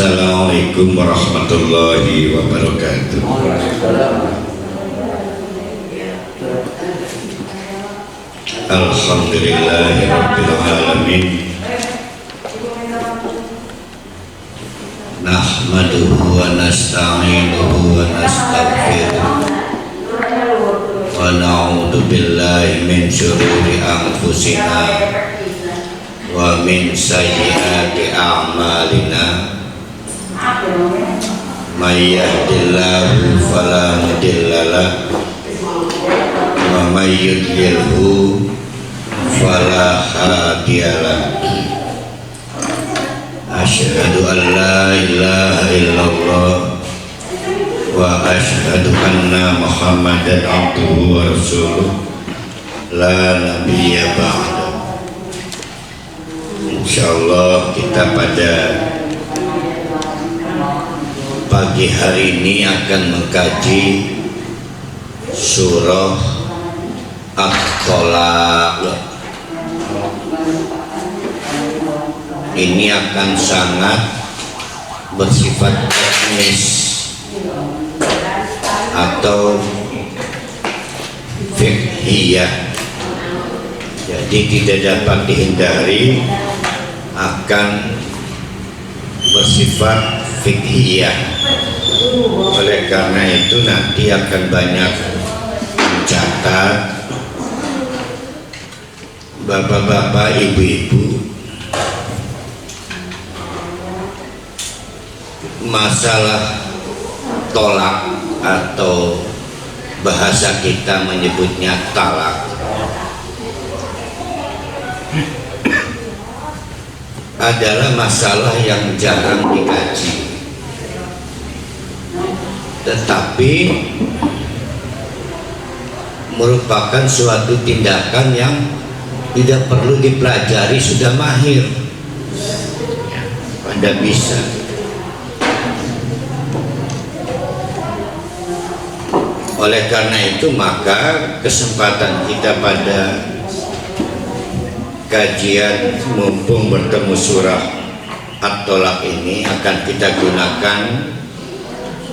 Assalamualaikum warahmatullahi wabarakatuh. Alhamdulillahirabbil alamin. Nahmaduhu wa nasta'inuhu wa nastaghfiruh. Wa na'udzu billahi min syururi anfusina wa min sayyiati a'malina. May yahdihillahu fala mudilla lahu wa may yudlilhu fala hadiya lahu. Asyhadu an la ilaha illallah wa asyhadu anna Muhammadan abduhu wa rasuluh la nabiyya ba'da. Insyaallah kita pada pagi hari ini akan mengkaji surah At-Thalaq. Ini akan sangat bersifat teknis atau fiqhiyah, jadi tidak dapat dihindari akan bersifat fiqhiyah. Oleh karena itu nanti akan banyak mencatat bapak-bapak, ibu-ibu, masalah tolak atau bahasa kita menyebutnya talak adalah masalah yang jarang dikaji, tetapi merupakan suatu tindakan yang tidak perlu dipelajari, sudah mahir, pada bisa. Oleh karena itu maka kesempatan kita pada kajian mumpung bertemu surah At-Thalaq ini akan kita gunakan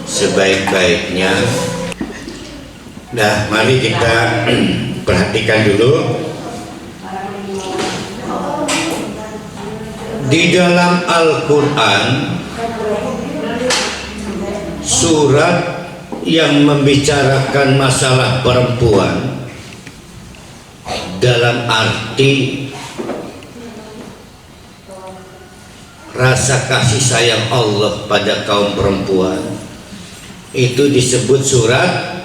sebaik-baiknya. Nah, mari kita perhatikan dulu. Di dalam Al-Quran, surat yang membicarakan masalah perempuan dalam arti rasa kasih sayang Allah pada kaum perempuan itu disebut surat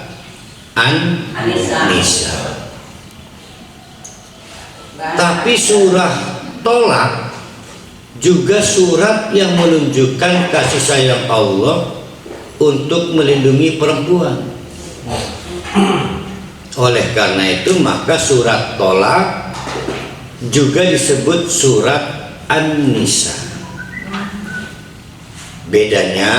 An-Nisa. Tapi surah Thalaq juga surat yang menunjukkan kasih sayang Allah untuk melindungi perempuan. Oleh karena itu maka surat Thalaq juga disebut surat An-Nisa. Bedanya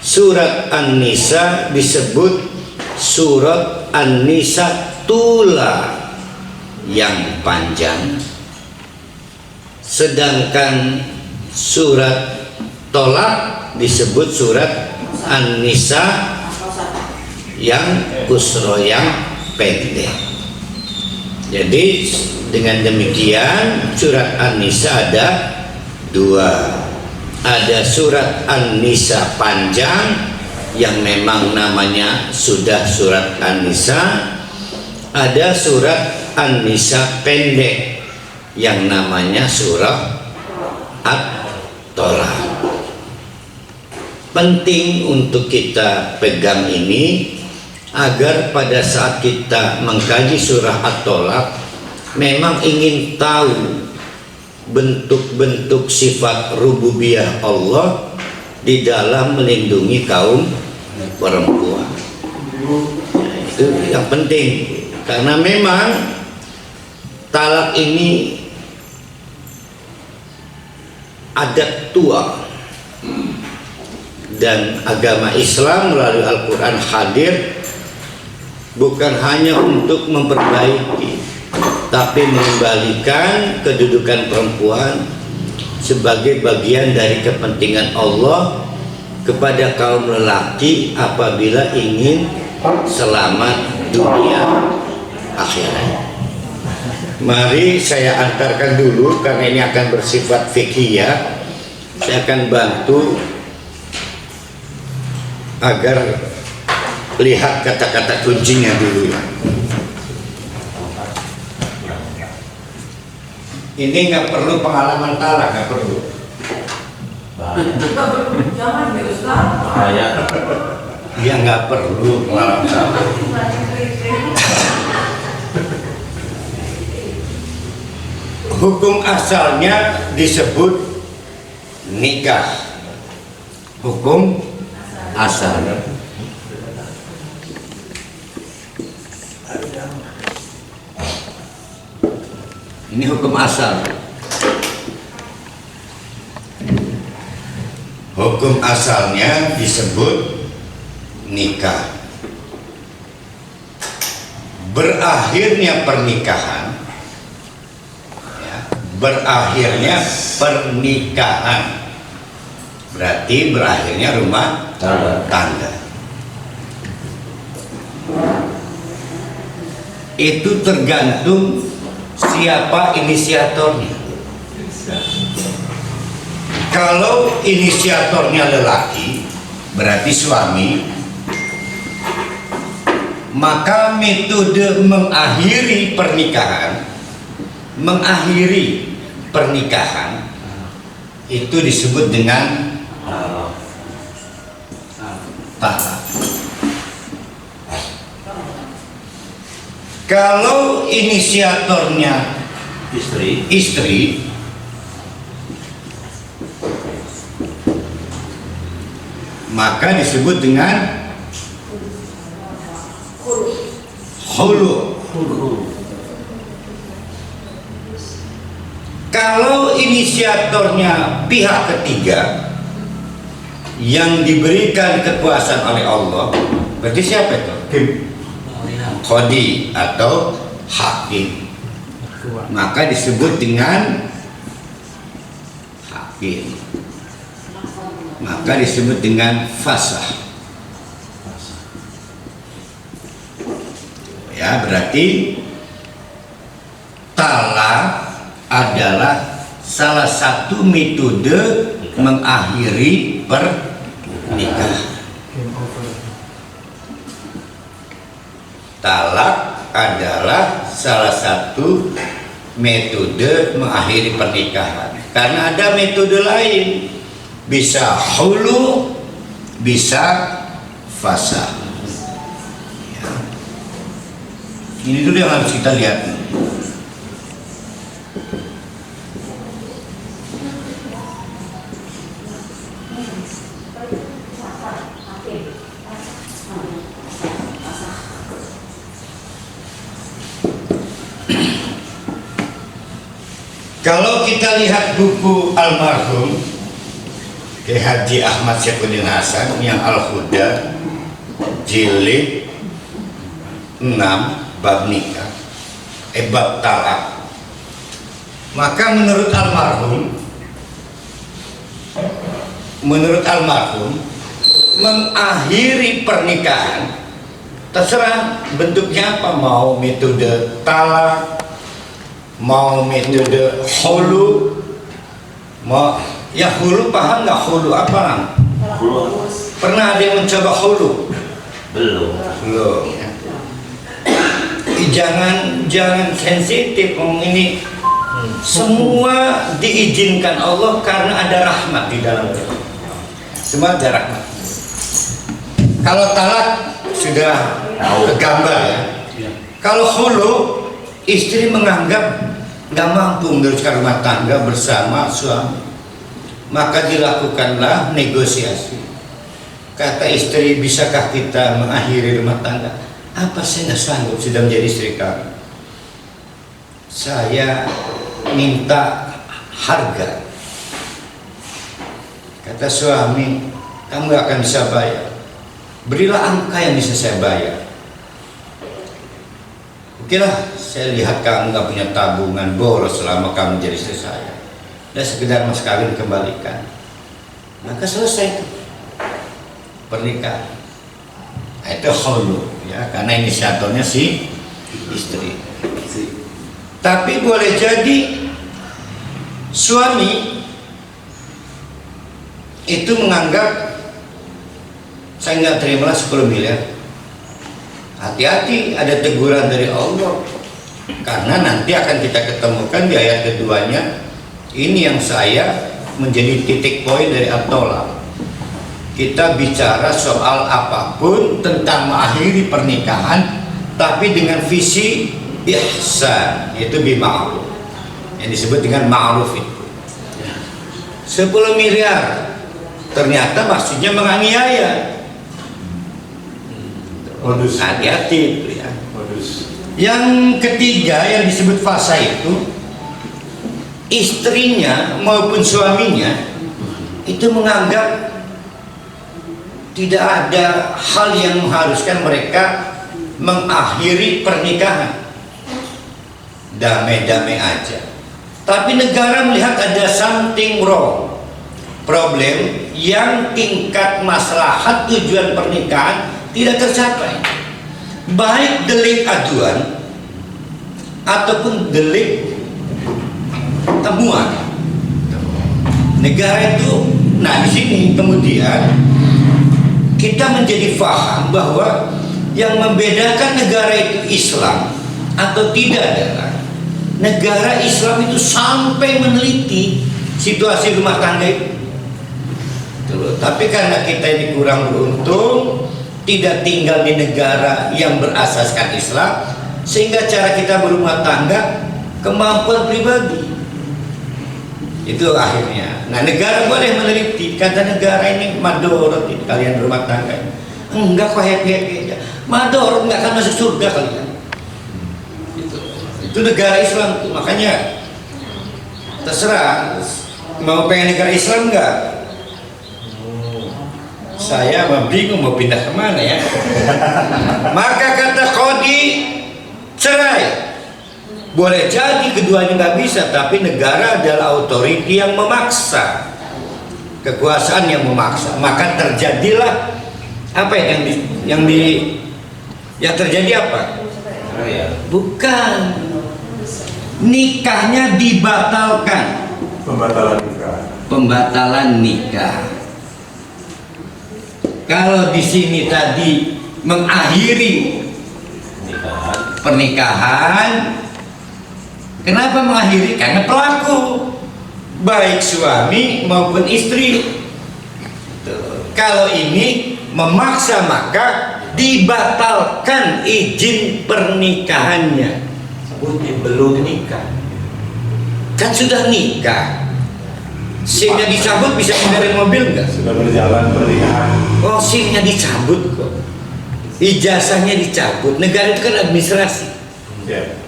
surat An-Nisa disebut surat An-Nisa tula yang panjang, sedangkan surat Thalaq disebut surat An-Nisa yang kusro, yang pendek. Jadi dengan demikian surat An-Nisa ada dua. Ada surat An-Nisa panjang yang memang namanya sudah surat An-Nisa. Ada surat An-Nisa pendek yang namanya surah At-Thalaq. Penting untuk kita pegang ini agar pada saat kita mengkaji surah At-Thalaq memang ingin tahu bentuk-bentuk sifat rububiyah Allah di dalam melindungi kaum perempuan. Nah, itu yang penting, karena memang talak ini adat tua dan agama Islam melalui Al-Quran hadir bukan hanya untuk memperbaiki, tapi mengembalikan kedudukan perempuan sebagai bagian dari kepentingan Allah kepada kaum lelaki apabila ingin selamat dunia akhirat. Mari saya antarkan dulu karena ini akan bersifat fikih. Saya akan bantu agar lihat kata-kata kuncinya dulu ya. Ini nggak perlu pengalaman talak, nggak perlu. Jangan ya Ustaz. Bahaya. Ya nggak perlu pengalaman talak. Hukum asalnya disebut nikah. Hukum asal. Ini hukum asal. Hukum asalnya disebut nikah. Berakhirnya pernikahan, ya, berakhirnya pernikahan berarti berakhirnya rumah tangga. Itu tergantung siapa inisiatornya. Kalau inisiatornya lelaki, berarti suami, maka metode mengakhiri pernikahan itu disebut dengan talak. Kalau inisiatornya istri, maka disebut dengan khulu. Kalau inisiatornya pihak ketiga yang diberikan kekuasaan oleh Allah, berarti siapa itu? Qadi atau hakim. Maka disebut dengan hakim. Maka disebut dengan fasah. Ya, berarti talak adalah salah satu metode mengakhiri pernikahan. Talak adalah salah satu metode mengakhiri pernikahan. Karena ada metode lain, bisa hulu, bisa fasah. Ya. Ini dulu yang harus kita lihat. Kalau kita lihat buku almarhum Kiai Haji Ahmad Syafuddin Hasan yang Al-Huda jilid 6 bab nikah, bab talak, maka menurut almarhum mengakhiri pernikahan terserah bentuknya apa, mau metode talak, mau metode hulu, mau ya hulu. Paham nggak hulu apa? Hulu. Pernah ada yang mencoba hulu? Belum. Jangan sensitif ngomong ini. Semua diizinkan Allah karena ada rahmat di dalamnya. Semua ada rahmat. Kalau talak sudah kegambar ya. Kalau hulu, istri menganggap nggak mampu meneruskan rumah tangga bersama suami, maka dilakukanlah negosiasi. Kata istri, bisakah kita mengakhiri rumah tangga? Apa, saya nggak sanggup sudah menjadi istri kamu. Saya minta harga. Kata suami, kamu nggak akan bisa bayar. Berilah angka yang bisa saya bayar. Oke lah, saya lihat kamu nggak punya tabungan, boros selama kamu jadi istri saya. dan sekedar mas kawin kembalikan, maka selesai itu pernikahan. Nah, itu khulu ya, karena inisiatornya si istri. Tapi boleh jadi suami itu menganggap saya nggak terimalah 10 miliar. Hati-hati, ada teguran dari Allah, karena nanti akan kita ketemukan di ayat keduanya. Ini yang saya menjadi titik poin dari at-tolak. Kita bicara soal apapun tentang mengakhiri pernikahan, tapi dengan visi ihsan, yaitu bima'ruf, yang disebut dengan ma'ruf itu. 10 miliar ternyata maksudnya menganiaya. Modus. Hati-hati itu ya. Modus. Yang ketiga yang disebut fasa itu, istrinya maupun suaminya itu menganggap tidak ada hal yang mengharuskan mereka mengakhiri pernikahan, damai-damai aja. Tapi negara melihat ada something wrong, problem yang tingkat maslahat tujuan pernikahan tidak tercapai, baik delik aduan ataupun delik temuan. Negara itu, nah di sini kemudian kita menjadi paham bahwa yang membedakan negara itu Islam atau tidak adalah negara Islam itu sampai meneliti situasi rumah tangga itu. Tapi karena kita ini kurang beruntung, tidak tinggal di negara yang berasaskan Islam, sehingga cara kita berumah tangga kemampuan pribadi itu akhirnya. Nah, negara boleh meneliti, kata negara ini madorot ini kalian berumah tangga. Enggak kok, happy aja. Madorot enggak akan masuk surga kalian. Itu negara Islam tuh. Makanya terserah mau pengen negara Islam enggak. Saya bingung mau pindah kemana ya. Maka kata qadhi, cerai. Boleh jadi keduanya nggak bisa, tapi negara adalah otoriti yang memaksa, kekuasaan yang memaksa. Maka terjadilah apa yang terjadi apa? Bukan, nikahnya dibatalkan. Pembatalan nikah. Pembatalan nikah. Kalau di sini tadi mengakhiri pernikahan, kenapa mengakhiri? Karena pelaku, baik suami maupun istri. Kalau ini memaksa, maka dibatalkan izin pernikahannya. Belum nikah, kan sudah nikah. SIM-nya dicabut, bisa kendaraan mobil nggak? Sudah berjalan pernikahan. Oh, SIM-nya dicabut kok, ijazahnya dicabut. Negara itu kan administrasi. Ya.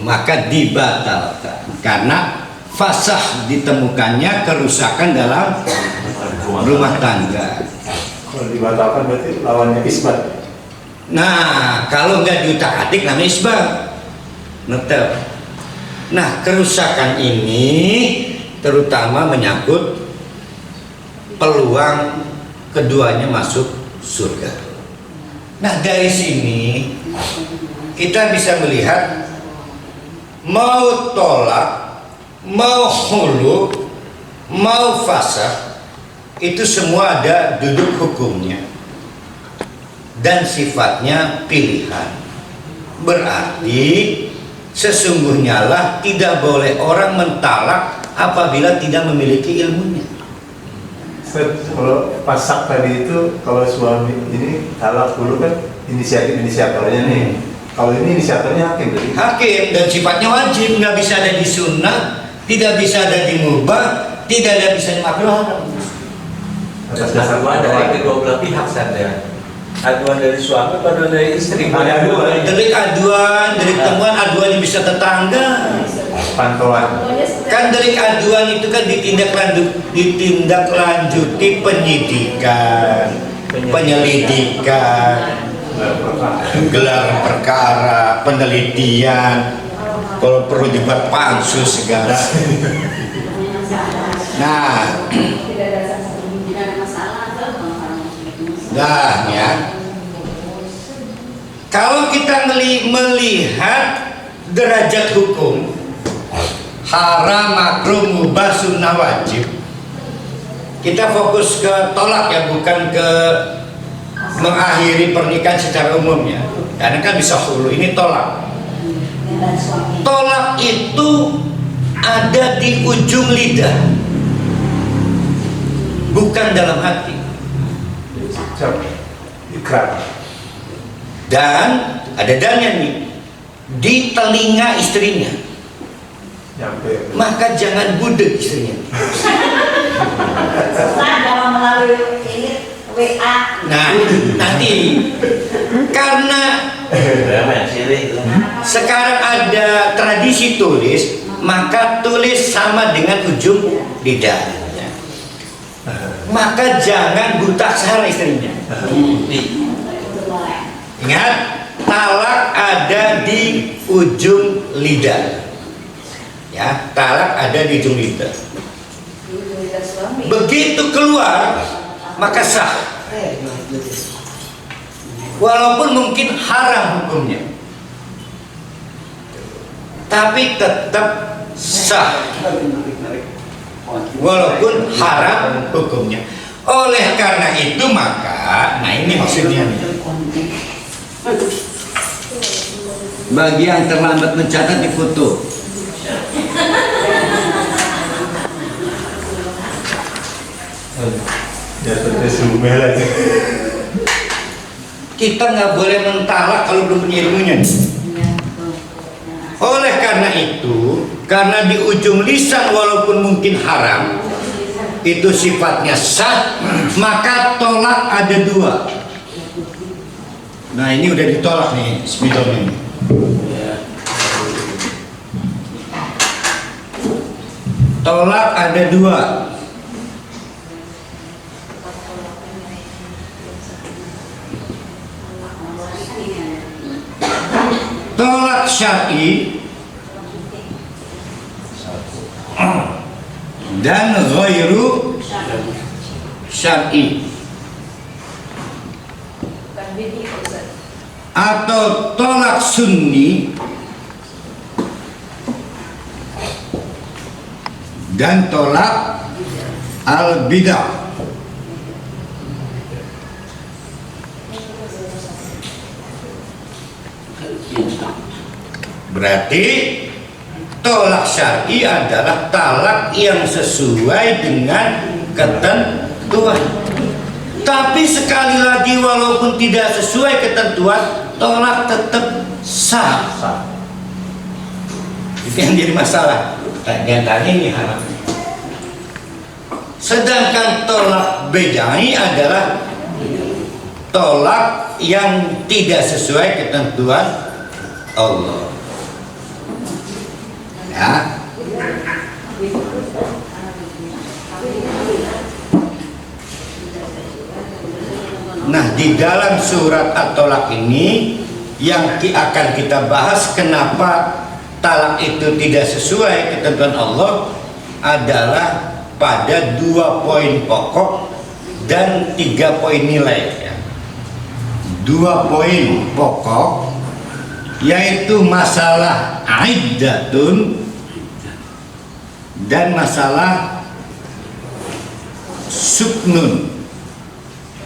Maka dibatalkan karena fasah ditemukannya kerusakan dalam rumah tangga. Kalau dibatalkan berarti lawannya isbat. Nah, kalau nggak diutak-atik namanya isbat. Netel. Nah, kerusakan ini terutama menyangkut peluang keduanya masuk surga. Nah, dari sini kita bisa melihat mau tolak, mau khulu, mau fasakh, itu semua ada duduk hukumnya dan sifatnya pilihan. Berarti sesungguhnya lah tidak boleh orang mentalak apabila tidak memiliki ilmunya. Kalau pasak tadi itu, kalau suami ini talak dulu kan inisiatornya nih. Kalau ini inisiatornya hakim berarti. Hakim, dan sifatnya wajib, nggak bisa ada di sunnah, tidak bisa ada di mubah, tidak ada bisa di makruh haram. Atas dasar Aduan dari fatwa. kedua belah pihak saja. Aduan dari suami, aduan dari istri. Ada dua. Delik aduan, delik temuan, aduan yang bisa tetangga. Pantauan. Kan delik aduan itu kan ditindaklanjuti penyidikan, penyelidikan, gelar perkara, penelitian, kalau perlu dibuat pansus segala. Nah, Tidak ada satu Tidak ada masalah tuh kalau orang nah ya. Kalau kita melihat derajat hukum haram, makruh, mubah, sunnah, wajib, kita fokus ke tolak ya, bukan ke mengakhiri pernikahan secara umumnya. Karena kan bisa hulu, ini tolak. dan suami. Tolak itu ada di ujung lidah, bukan dalam hati. Ikrar. Dan ada dannya nih, di telinga istrinya. Nyampe. Maka jangan budek istrinya. Setelah jangan melalui ini WA. Nah, nanti karena Berapa yang sirik itu? sekarang ada tradisi tulis, maka tulis sama dengan ujung lidah. Maka jangan buta aksara istrinya. Ingat, talak ada di ujung lidah. Ya, talak ada di ujung lidah. Begitu keluar, maka sah. Walaupun mungkin haram hukumnya, tapi tetap sah. Walaupun haram hukumnya. Oleh karena itu maka, nah ini maksudnya nih. Bagi yang terlambat mencatat di foto. Ya terus sumel aja. Kita nggak boleh mentalak kalau belum punya ilmunya. Oleh karena itu, karena di ujung lisan walaupun mungkin haram, itu sifatnya sah, maka tolak ada dua. Nah ini udah ditolak nih, spidolnya ini. Tolak ada dua. Tolak syar'i dan ghairu syar'i, atau tolak sunni dan tolak al-bidah. Berarti tolak syar'i adalah talak yang sesuai dengan ketentuan. Tapi sekali lagi walaupun tidak sesuai ketentuan, tolak tetap sah. Itu yang jadi masalah. Tanya ini haram. Sedangkan tolak bedai adalah tolak yang tidak sesuai ketentuan Allah. Ya. Nah, di dalam surat At-Tolak ini yang akan kita bahas kenapa talak itu tidak sesuai ketentuan Allah adalah pada 2 poin pokok dan 3 poin nilai. 2 poin pokok yaitu masalah iddatun dan masalah suknun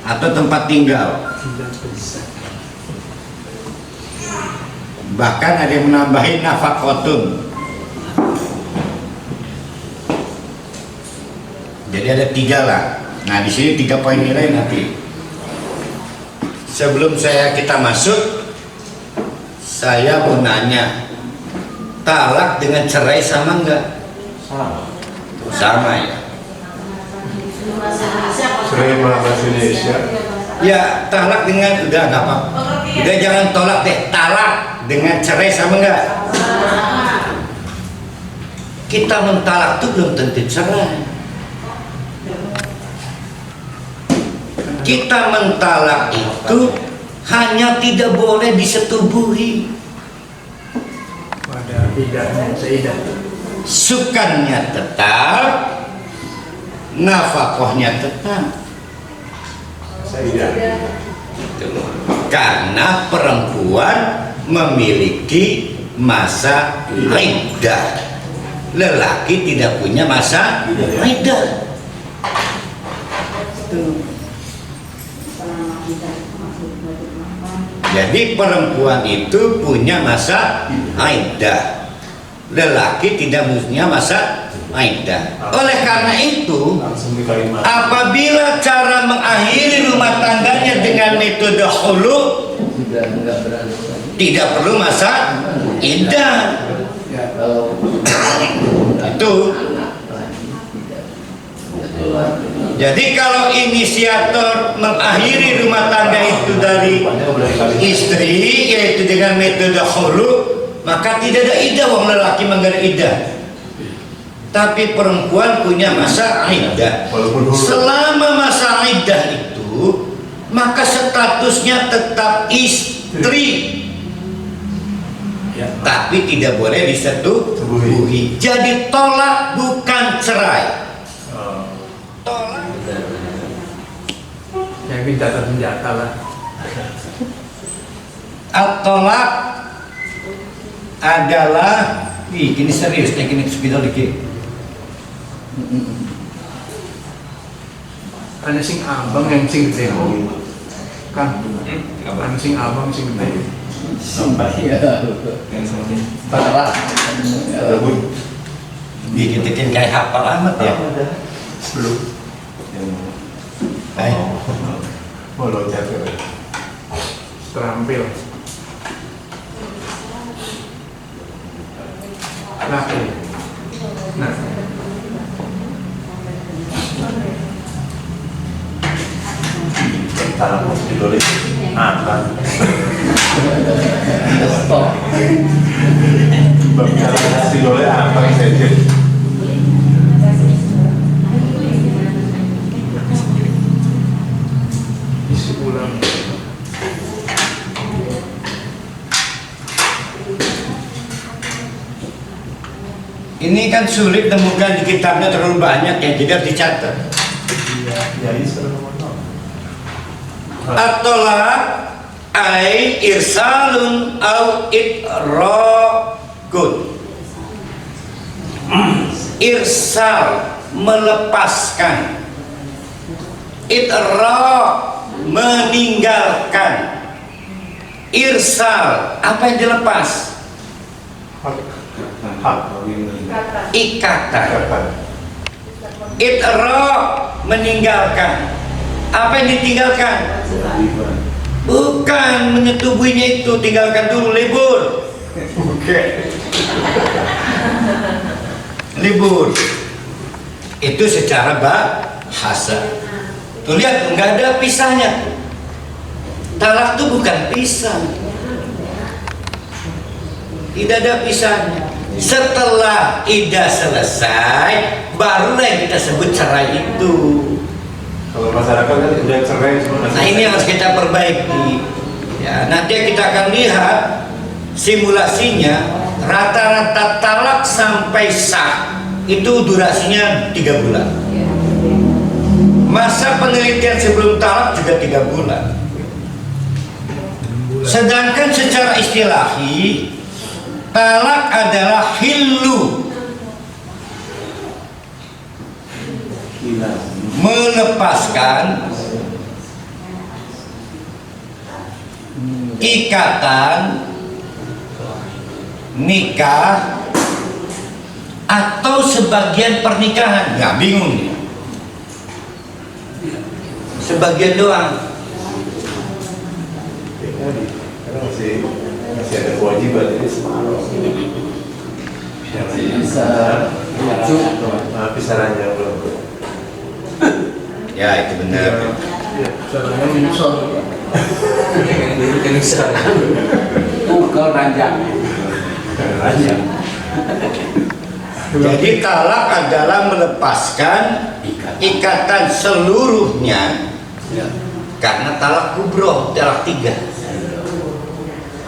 atau tempat tinggal. Bahkan ada yang menambahin nafakotun. Jadi ada 3 lah. Nah di sini 3 poin nilai nanti. Sebelum kita masuk, saya mau nanya, talak dengan cerai sama enggak? Sama ya. Cerai bahasa Indonesia. Ya talak dengan udah nggak apa. Udah jangan tolak deh. Talak dengan cerai sama enggak? Kita mentalak tuh belum tentu cerai. Kita mentalak itu hanya tidak boleh disetubuhi. Ada tidak seidah. Sukannya tetap, nafkahnya tetap. Saya Karena perempuan memiliki masa iddah, lelaki tidak punya masa iddah. Jadi perempuan itu punya masa iddah, lelaki tidak punya masa iddah. Oleh karena itu, langsung dikalimat. apabila cara mengakhiri rumah tangganya dengan metode hulu, tidak perlu masa iddah. Itu. Jadi kalau inisiator mengakhiri rumah tangga itu dari istri, yaitu dengan metode hulu, maka tidak ada iddah. Wong lelaki menggar iddah. Tapi perempuan punya masa iddah. Selama masa iddah itu, maka statusnya tetap istri, tapi tidak boleh disetubuhi. Jadi tolak bukan cerai. Tolak. Yang minta senjata lah. At-tolak adalah, ini serius, ini sepidol dikit. Ada sing abang yang sing gede kan? Ada sing abang sing gede. Parah. Bikin kayak hafal amat ya. Belum. Mau loncat ke Terampil. Nah. tanah ditulis akan. Stop. Berbicara ditulis apa yang saja. Isi ulang. Ini kan sulit temukan di kitabnya, terlalu banyak ya, jadi harus dicatat. Ya ini sudah At-tolak ay irsalun au itraqun. Irsal melepaskan, itraq meninggalkan. Irsal apa yang dilepas? Ikatan. Itraq meninggalkan. Apa yang ditinggalkan? Bukan menyetubuhinya itu, tinggalkan dulu, libur. Libur itu secara bahasa. Tuh lihat, nggak ada pisahnya. Talak itu bukan pisah. Tidak ada pisahnya. Setelah iddah selesai, barulah yang kita sebut cerai itu. Kalau masyarakat kan udah cerai semua. Nah ini harus kita perbaiki. Ya, nanti kita akan lihat simulasinya. Rata-rata talak sampai sah itu durasinya 3 bulan. Masa penelitian sebelum talak juga 3 bulan. Sedangkan secara istilahi talak adalah hillu, melepaskan ikatan nikah atau sebagian pernikahan. Nggak bingung nih, sebagian doang. Karena masih ada kewajiban jadi separuh. Bisa ranjang belum. Ya itu benar. Caranya menyusul. Bukan ranjang. Ranjang. Jadi talak adalah melepaskan ikatan seluruhnya, karena talak kubroh, talak 3,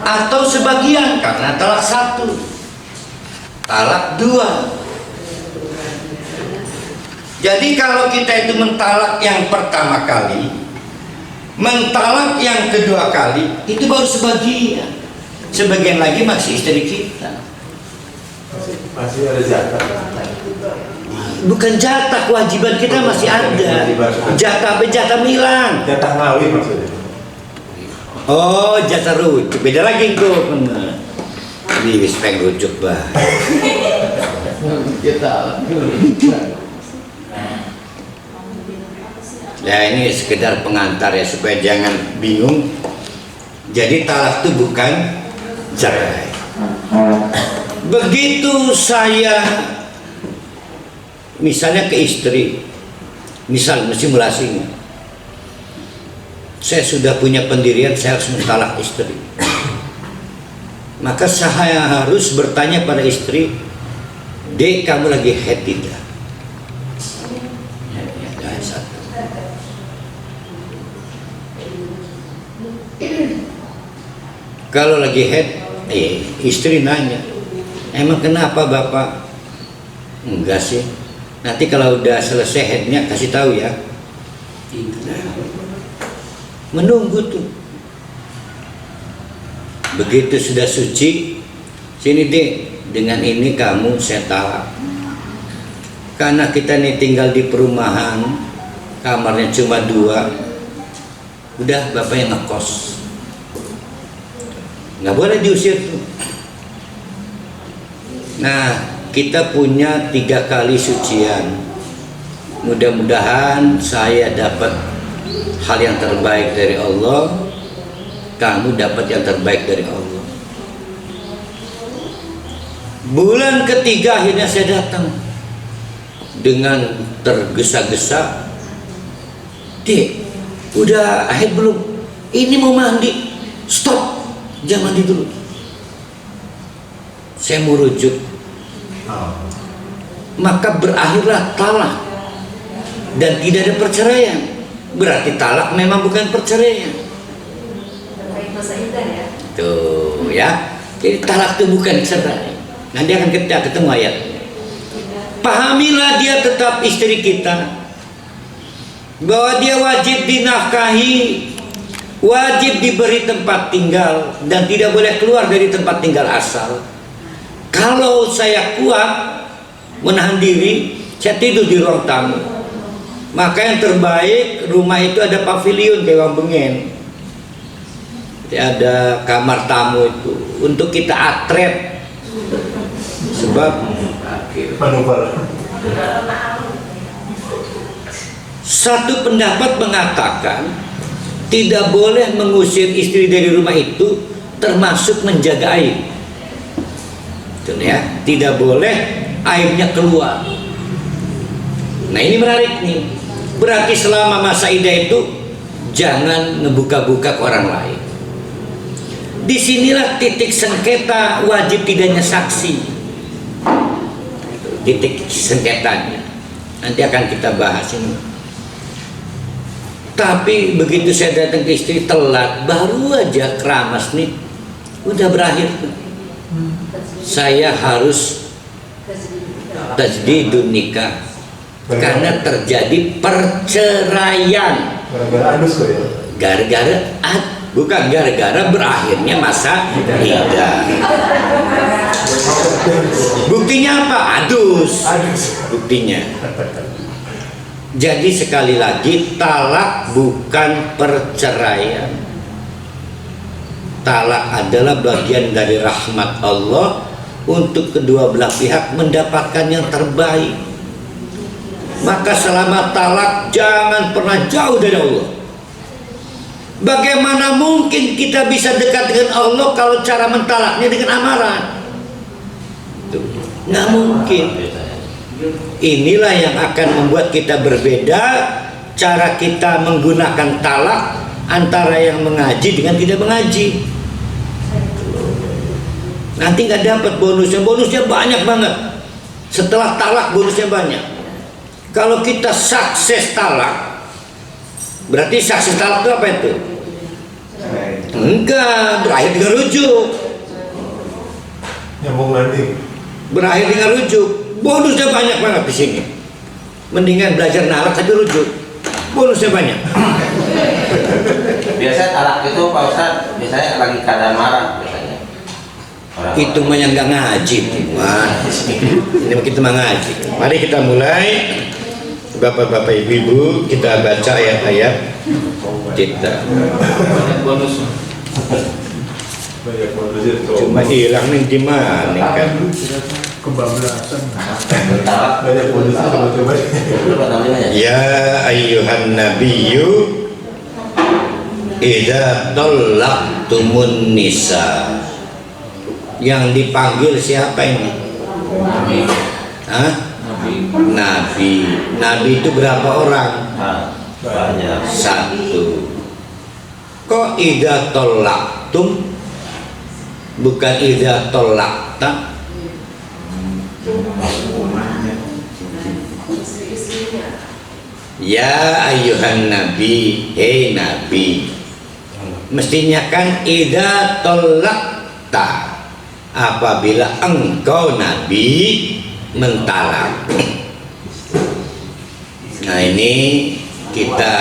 atau sebagian karena talak 1, talak 2. Jadi kalau kita itu mentalak yang pertama kali, mentalak yang kedua kali, itu baru sebagian. Sebagian lagi masih istri kita. Masih ada jatah. Bukan jatah, kewajiban kita masih ada. Jatah hilang. Jatah ngawin maksudnya. Oh, jatah rujuk. Beda lagi itu. Ini respect rujuk, bah. Ya, ini sekedar pengantar ya, supaya jangan bingung. Jadi talak itu bukan cerai. Begitu saya misalnya ke istri, misal simulasinya, saya sudah punya pendirian, saya harus mentalak istri. Maka saya harus bertanya pada istri, Dek, kamu lagi head tidak? Ya, satu. Kalau lagi head, istri nanya, emang kenapa Bapak? Enggak sih. Nanti kalau udah selesai headnya kasih tahu ya. Menunggu tuh. Begitu sudah suci, sini Dek, dengan ini kamu saya talak. Karena kita nih tinggal di perumahan, kamarnya cuma 2. Udah Bapak yang ngekos. Nggak boleh diusir tuh. Nah, kita punya 3 kali sucian. Mudah-mudahan saya dapat hal yang terbaik dari Allah, kamu dapat yang terbaik dari Allah. Bulan ketiga akhirnya saya datang dengan tergesa-gesa. Dek, udah akhir belum? Ini mau mandi. Stop, jangan mandi dulu. Saya mau rujuk. Maka berakhirlah talak dan tidak ada perceraian. Berarti talak memang bukan perceraian. Tuh ya. Jadi talak itu bukan cerai. Nanti akan kita ketemu ayat. Pahamilah dia tetap istri kita, bahwa dia wajib dinafkahi, wajib diberi tempat tinggal, dan tidak boleh keluar dari tempat tinggal asal. Kalau saya kuat menahan diri, saya tidur di ruang tamu. Maka yang terbaik, rumah itu ada pavilion kayak Wang Bengen. Jadi ada kamar tamu itu untuk kita atret. Sebab manuver. Satu pendapat mengatakan tidak boleh mengusir istri dari rumah itu, termasuk menjaga aib. Ya, tidak boleh aibnya keluar. Nah, ini menarik nih. Berarti selama masa iddah itu jangan ngebuka-buka ke orang lain. Disinilah titik sengketa wajib tidaknya saksi. Titik sengketanya nanti akan kita bahas ini. Tapi begitu saya datang ke istri telat, baru aja keramas nih, udah berakhir. Saya harus tajdidun nikah karena terjadi perceraian. Gara-gara anus kok ya? Bukan gara-gara berakhirnya masa iddah. Buktinya apa? Adus. Buktinya. Jadi sekali lagi, talak bukan perceraian. Talak adalah bagian dari rahmat Allah untuk kedua belah pihak mendapatkan yang terbaik. Maka selama talak jangan pernah jauh dari Allah. Bagaimana mungkin kita bisa dekat dengan Allah kalau cara mentalaknya dengan amaran? Nggak mungkin. Inilah yang akan membuat kita berbeda cara kita menggunakan talak antara yang mengaji dengan tidak mengaji. Nanti nggak dapat bonusnya banyak banget. Setelah talak bonusnya banyak. Kalau kita sukses talak, berarti sukses talak itu apa itu? Enggak, berakhir dengan rujuk. Nyambung landing. Berakhir dengan rujuk. Bonusnya banyak banget di sini. Mendingan belajar nalak tapi rujuk, bonusnya banyak. Biasanya talak itu Pak Ustadz, biasanya lagi keadaan marah biasanya. Itu mah yang nggak ngaji, ini mah kita mah ngaji. Mari kita mulai, bapak-bapak, ibu-ibu, kita baca ayat-ayat kita. Bonus. Banyak bonusnya. Cuma hilang nih gimana kan? Kebablasan. Talak Banyak bonusnya, coba-coba. apa namanya? Ya ayyuhan nabiyyu idza talaqtumun nisa. Yang dipanggil siapa ini? Hah? Nabi. Nabi itu berapa orang? Banyak. Satu. Kok idza talaqtum bukan idza talaqta? Ya ayyuhan nabi, hei nabi. Mestinya kan idza talaqta, apabila engkau nabi mentalak. Nah ini kita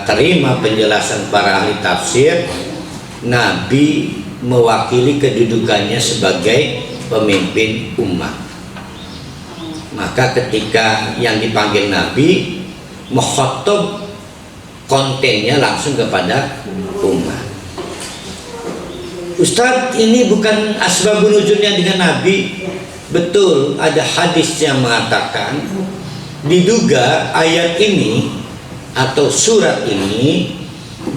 terima penjelasan para ahli tafsir. Nabi mewakili kedudukannya sebagai pemimpin umat. Maka ketika yang dipanggil Nabi, mukhatab kontennya langsung kepada umat. Ustadz, ini bukan asbabun nuzulnya dengan Nabi. Betul, ada hadis yang mengatakan diduga ayat ini atau surat ini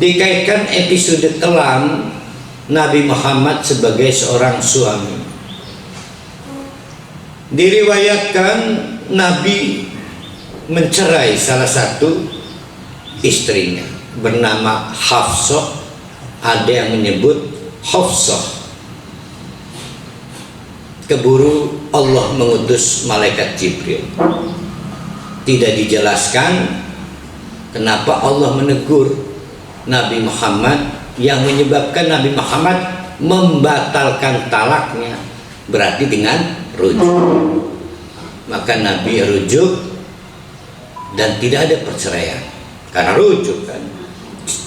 dikaitkan episode kelam Nabi Muhammad sebagai seorang suami. Diriwayatkan Nabi mencerai salah satu istrinya bernama Hafsah, ada yang menyebut Hafsah. Keburu Allah mengutus malaikat Jibril. Tidak dijelaskan kenapa Allah menegur Nabi Muhammad, yang menyebabkan Nabi Muhammad membatalkan talaknya berarti dengan rujuk. Maka Nabi rujuk dan tidak ada perceraian karena rujuk kan.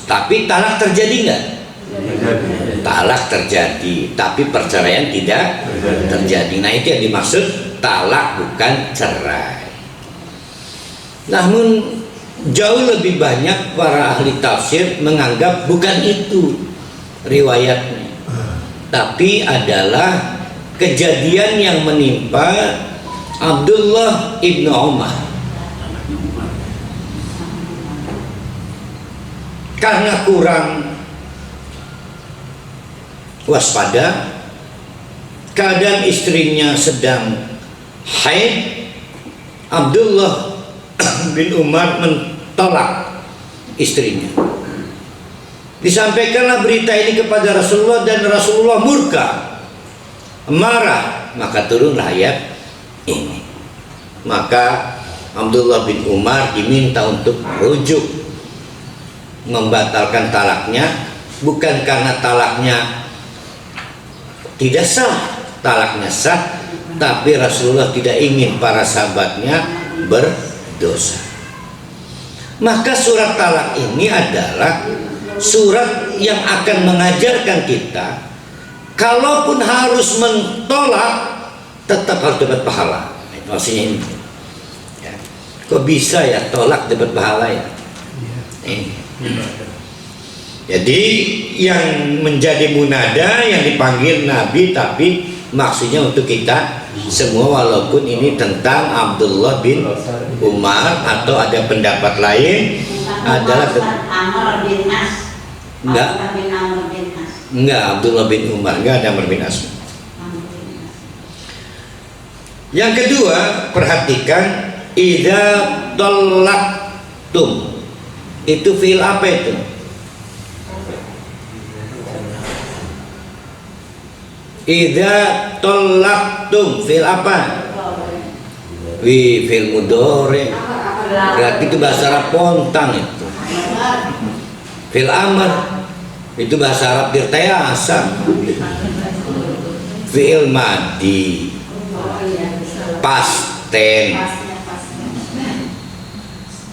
Tapi talak terjadi nggak? Talak terjadi, tapi perceraian tidak terjadi. Nah itu yang dimaksud talak, bukan cerai. Namun jauh lebih banyak para ahli tafsir menganggap bukan itu riwayatnya, tapi adalah kejadian yang menimpa Abdullah ibnu Umar. Karena kurang waspada, keadaan istrinya sedang haid, Abdullah bin Umar mentolak istrinya. Disampaikanlah berita ini kepada Rasulullah dan Rasulullah murka, marah, maka turunlah ayat ini. Maka Abdullah bin Umar diminta untuk rujuk, membatalkan talaknya, bukan karena talaknya tidak sah, talaknya sah, tapi Rasulullah tidak ingin para sahabatnya berdosa. Maka surat talak ini adalah surat yang akan mengajarkan kita, kalaupun harus mentolak tetap harus dapat pahala. Maksudnya ini ya. Kok bisa ya tolak dapat pahala ya? Ini. Jadi yang menjadi munada, yang dipanggil Nabi, tapi maksudnya untuk kita semua, walaupun ini tentang Abdullah bin Umar, atau ada pendapat lain adalah Amr bin As. Enggak. Enggak, Abdullah bin Umar, enggak ada Amr bin As. Yang kedua, perhatikan idza talaqtum. Itu fi'il apa itu? Idza talaqtum, fi'il apa? Fi'il mudhari. Berarti itu bahasa Arab pontang itu. Fi'il amr itu bahasa Arab dirtayasa. Fi'il madi past ten.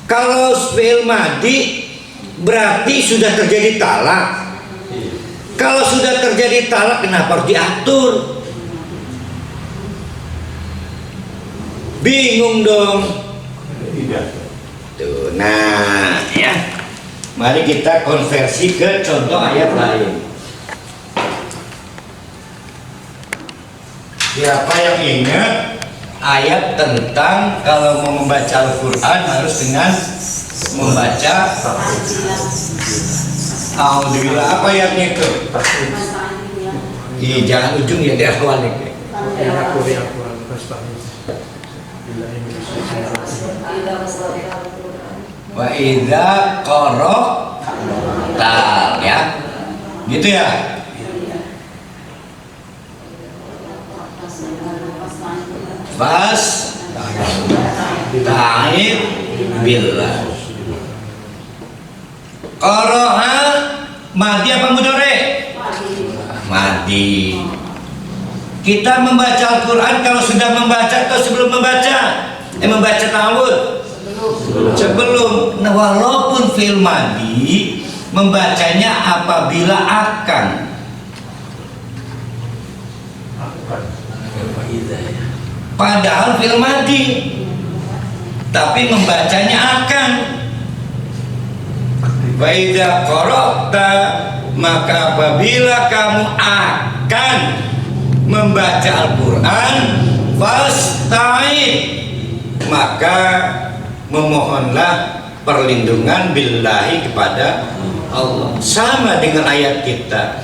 Kalau fi'il madi berarti sudah terjadi talak. Kalau sudah terjadi talak, kenapa harus diatur? Bingung dong. Tidak. Tuh, nah ya. Mari kita konversi ke contoh ayat lain. Siapa yang ingat ayat tentang kalau mau membaca Al-Quran harus dengan membaca Alhamdulillah, apa ayatnya itu? Iya, jangan ujung ya, di awal nih. Wa idza qara'ta, ya. Gitu ya. Bas ta'id billah. Qara'a madi apa mudhari? Madi. Kita membaca Al-Quran kalau sudah membaca atau sebelum membaca? Membaca ta'awud? Sebelum. Nah, walaupun fi'il madi membacanya apabila akan. Padahal fi'il madi, tapi membacanya akan. Wa idza qara'ta, maka apabila kamu akan membaca Al-Quran, fasta'id, maka memohonlah perlindungan billahi kepada Allah. Sama dengan ayat kita,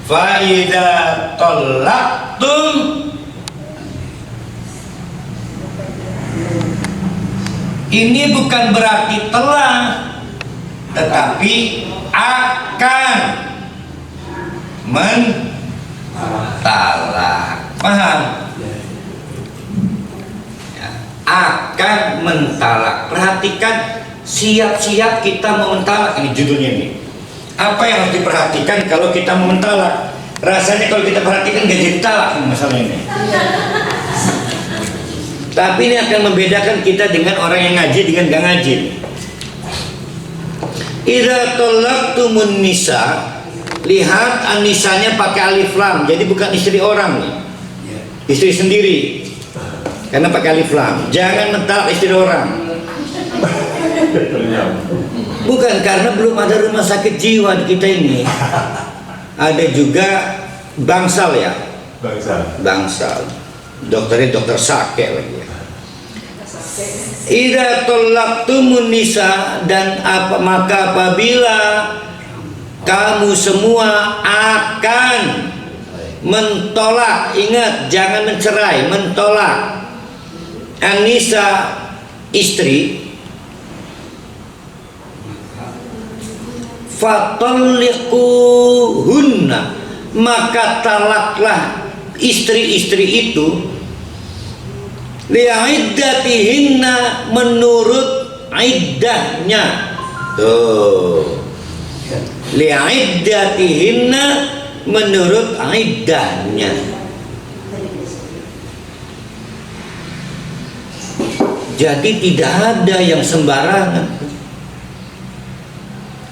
fa idza talaqtum, ini bukan berarti telah, tetapi akan mentalak. Paham? Ya, akan mentalak. Perhatikan, siap-siap kita mau mentalak. Ini judulnya nih. Apa yang harus diperhatikan kalau kita mau mentalak? Rasanya kalau kita perhatikan gak jadi talak masalah ini. Tapi ini akan membedakan kita dengan orang yang ngaji dengan gak ngaji. Idza talaqtumun nisa, lihat anisanya pakai alif lam, jadi bukan istri orang nih, istri sendiri, karena pakai alif lam. Jangan mentalak istri orang. Bukan, karena belum ada rumah sakit jiwa di kita ini. Ada juga bangsal ya, bangsal. Dokternya dokter sake lagi ya. Idza talaqtumun nisa, dan maka apabila kamu semua akan mentolak, ingat jangan mencerai, mentolak. An-nisa, istri, fatalliquhunna, maka talaklah istri-istri itu li'iddatihinna, menurut iddahnya. Tuh, li'iddatihinna, menurut iddahnya. Jadi tidak ada yang sembarangan.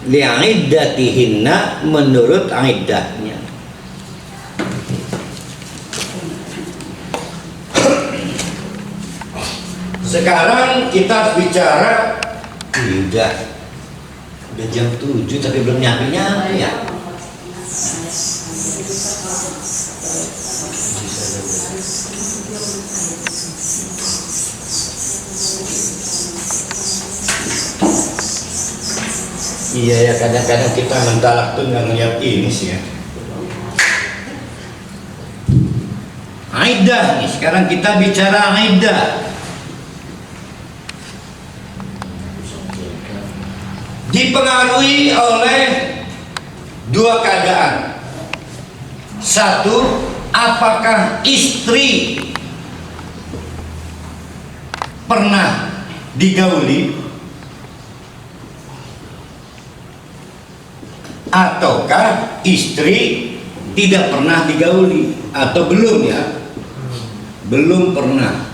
Li'iddatihinna, menurut iddahnya. Sekarang kita bicara, udah jam 7 tapi belum nyampe ya. Iya ya, kadang-kadang kita mentalak tuh nggak ngeliat ini sih ya. Aidah nih, sekarang kita bicara aidah. Dipengaruhi oleh dua keadaan. Satu, apakah istri pernah digauli ataukah istri tidak pernah digauli, atau belum ya, belum pernah.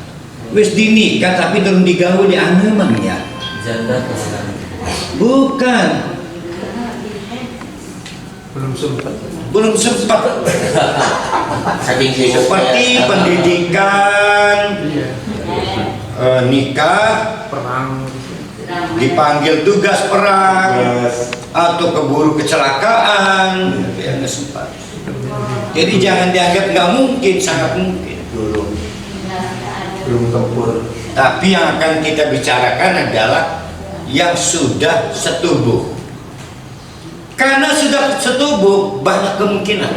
wis dinikah tapi turun digawe di anu emang ya? Janda kesenangan. Bukan, belum sempat. Saking sibuk seperti pendidikan, nikah, Perang. dipanggil tugas perang, Yes. atau keburu kecelakaan, ya nggak sempat. Jadi jangan dianggap nggak mungkin, sangat mungkin. Belum tempur. Tapi yang akan kita bicarakan adalah yang sudah setubuh. Karena sudah setubuh banyak kemungkinan,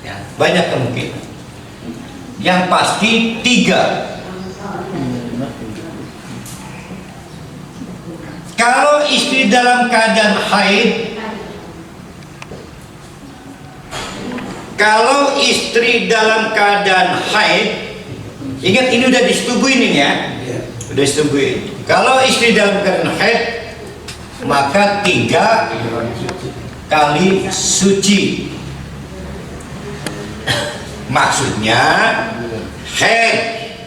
ya, banyak kemungkinan. Yang pasti 3. Kalau istri dalam keadaan haid, kalau istri dalam keadaan haid, ingat ini udah disetubuhin ini ya, udah disetubuhin. Kalau istri dalam keadaan haid, maka 3 kali suci. Maksudnya haid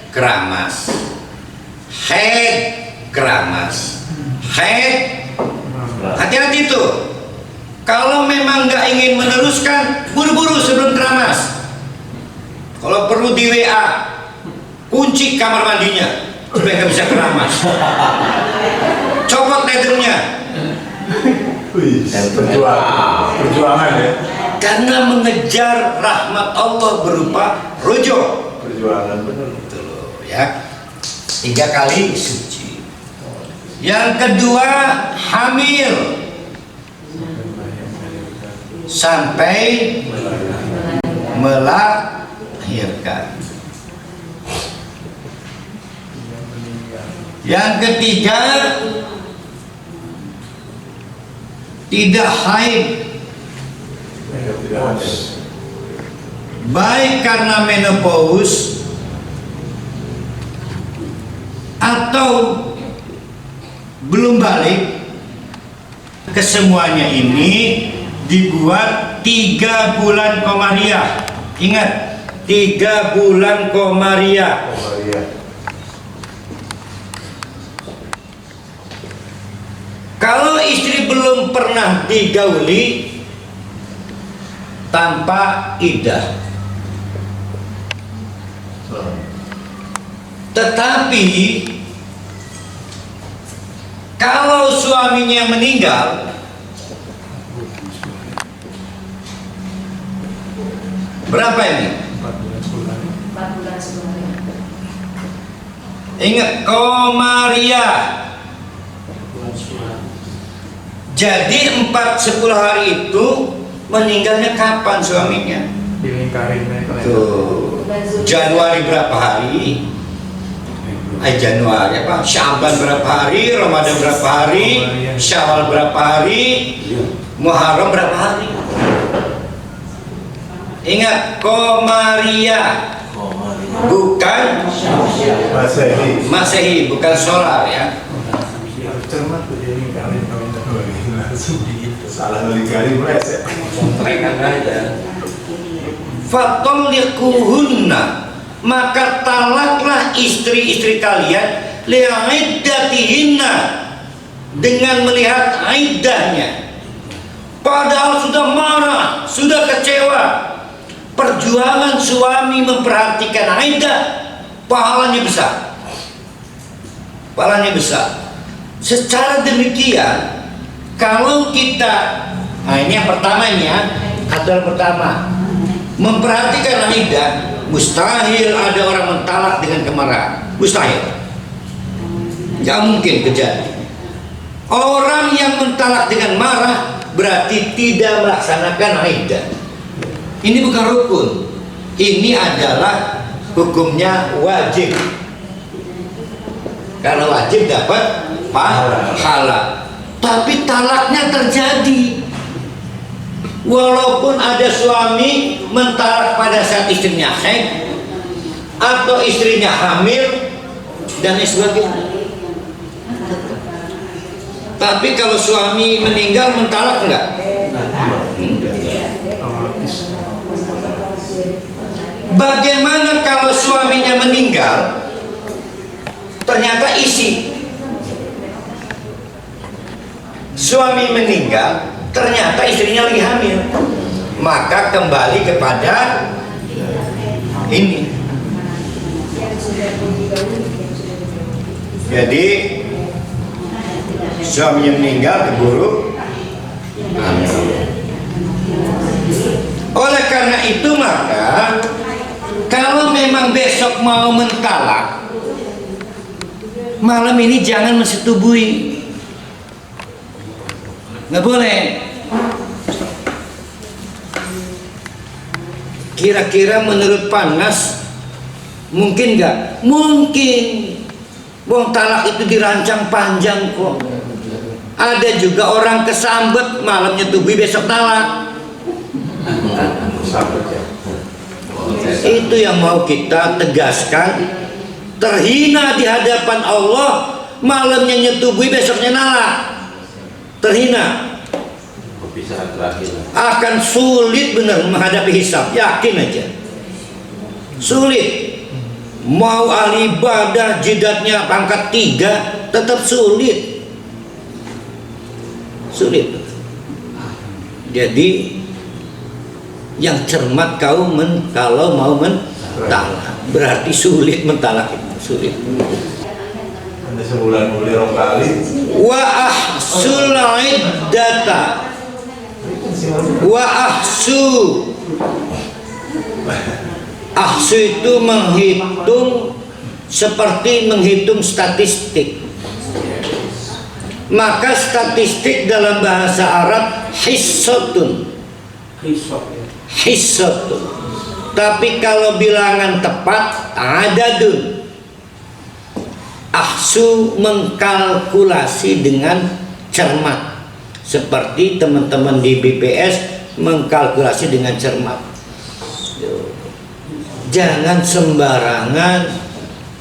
keramas, haid keramas, haid. Hati-hati tuh. Kalau memang nggak ingin meneruskan, buru-buru sebelum keramas. Kalau perlu di WA, kunci kamar mandinya supaya nggak bisa keramas. Copot letternya. Wih, perjuangan ya. Karena mengejar rahmat Allah berupa rojo. Perjuangan benar. Gitu loh, ya. 3 kali suci. Yang kedua, hamil sampai melahirkan. Yang ketiga, tidak haid, baik karena menopause atau belum balik. Kesemuanya ini dibuat 3 bulan komariah. Ingat, 3 bulan komariah. Kalau istri belum pernah digauli tanpa iddah, tetapi kalau suaminya meninggal, berapa ini? 4 bulan sebelumnya. Ingat, komariah. Jadi 4-10 hari itu meninggalnya kapan suaminya? Dilingkarin mereka. Tuh, Januari berapa hari? Januari apa? Sya'ban berapa hari? Ramadan berapa hari? Syawal berapa hari? Muharram berapa hari? Ingat, komariah, bukan Masehi, bukan solar ya. Cermat tuh dia lingkarin Salah ngelingkarin meleset. Fatolliquhunna, maka talaklah istri-istri kalian li'iddatihinna, dengan melihat iddahnya. Padahal sudah marah, sudah kecewa. Perjuangan suami memperhatikan iddah, pahalanya besar. Pahalanya besar. Secara demikian, kalau kita, nah ini yang pertama ini ya, aturan pertama, memperhatikan iddah, mustahil ada orang mentalak dengan kemarahan, mustahil, nggak mungkin terjadi. Orang yang mentalak dengan marah berarti tidak melaksanakan iddah. Ini bukan rukun, ini adalah hukumnya wajib. Karena wajib dapat pahala. Tapi talaknya terjadi. Walaupun ada suami mentalak pada saat istrinya haid atau istrinya hamil dan sebagainya. Tapi kalau suami meninggal mentalak enggak? Bagaimana kalau suaminya meninggal ternyata isi. Suami meninggal, ternyata istrinya lagi hamil, maka kembali kepada ini. Jadi suaminya meninggal keburu hamil. Oleh karena itu maka kalau memang besok mau mentalak, malam ini jangan mensetubui, nggak boleh. Kira-kira menurut Panas mungkin nggak? Mungkin. Wong talak itu dirancang panjang kok. Ada juga orang kesambet malam nyetubui besok talak. Itu yang mau kita tegaskan. Terhina di hadapan Allah, malamnya nyetubui besoknya nalak. Terhina. Akan sulit benar menghadapi hisab, yakin aja. Sulit. Mau ahli ibadah jidatnya pangkat 3 tetap sulit. Sulit. Jadi yang cermat kalau mau mentalak, berarti sulit mentalak itu, sulit. Ada sebulan boleh 2 kali. Wa ahsul iddata wa ahsu itu menghitung seperti menghitung statistik. Maka statistik dalam bahasa Arab hissatun. Hissatun. Tapi kalau bilangan tepat adadun. Ahsu mengkalkulasi dengan cermat. Seperti teman-teman di BPS mengkalkulasi dengan cermat. Jangan sembarangan,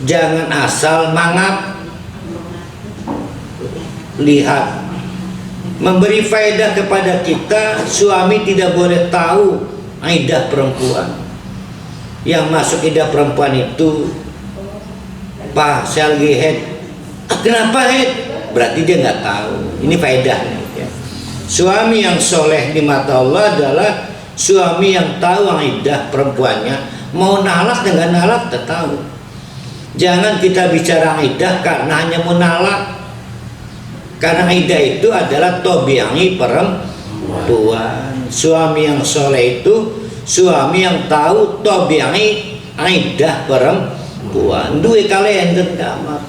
jangan asal mangap. Lihat, memberi faedah kepada kita, suami tidak boleh tahu iddah perempuan. Yang masuk iddah perempuan itu, Pak, saya lagi head. Kenapa head? Berarti dia nggak tahu. Ini faedahnya. Ya. Suami yang soleh di mata Allah adalah suami yang tahu iddah perempuannya. Mau nalak dengan nalak tak tahu. Jangan kita bicara iddah karena hanya mau nalak. Karena iddah itu adalah tobiangi perempuan. Suami yang soleh itu suami yang tahu tobiangi iddah perempuan. Dua kalender kamar.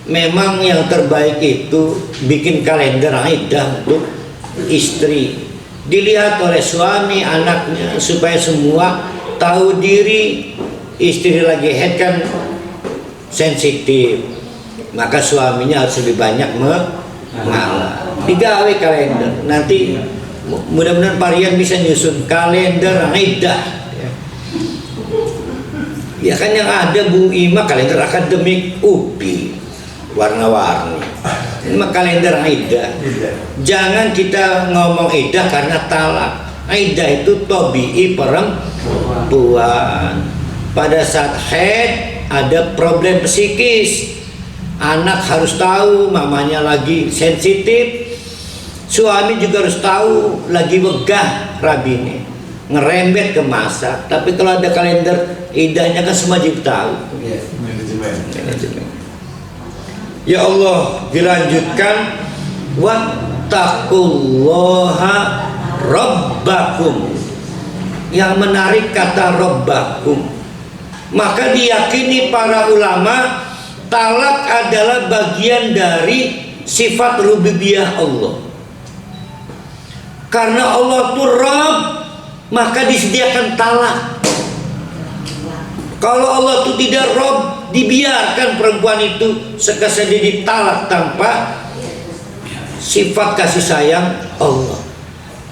Memang yang terbaik itu bikin kalender iddah untuk istri. Dilihat oleh suami anaknya supaya semua tahu diri. Istri lagi head kan sensitif, maka suaminya harus lebih banyak mengalah. Digawe kalender. Nanti mudah-mudahan Parian bisa nyusun kalender iddah. Ya kan yang ada Bu Ima kalender akademik UPI warna-warni. Ini mah kalender iddah. Jangan kita ngomong iddah karena talak. Iddah itu tobi'i perempuan. Pada saat haid ada problem psikis. Anak harus tahu mamanya lagi sensitif. Suami juga harus tahu lagi wegah rabine. Ngerembet ke masak. Tapi kalau ada kalender iddahnya kan semua juga tahu. Manajemen. Ya Allah, dilanjutkan wattaqullaha rabbakum. Yang menarik kata rabbakum. Maka diyakini para ulama talak adalah bagian dari sifat rububiyah Allah. Karena Allah itu Rabb, maka disediakan talak. Kalau Allah itu tidak Rabb, dibiarkan perempuan itu sekasih ditalak tanpa sifat kasih sayang Allah.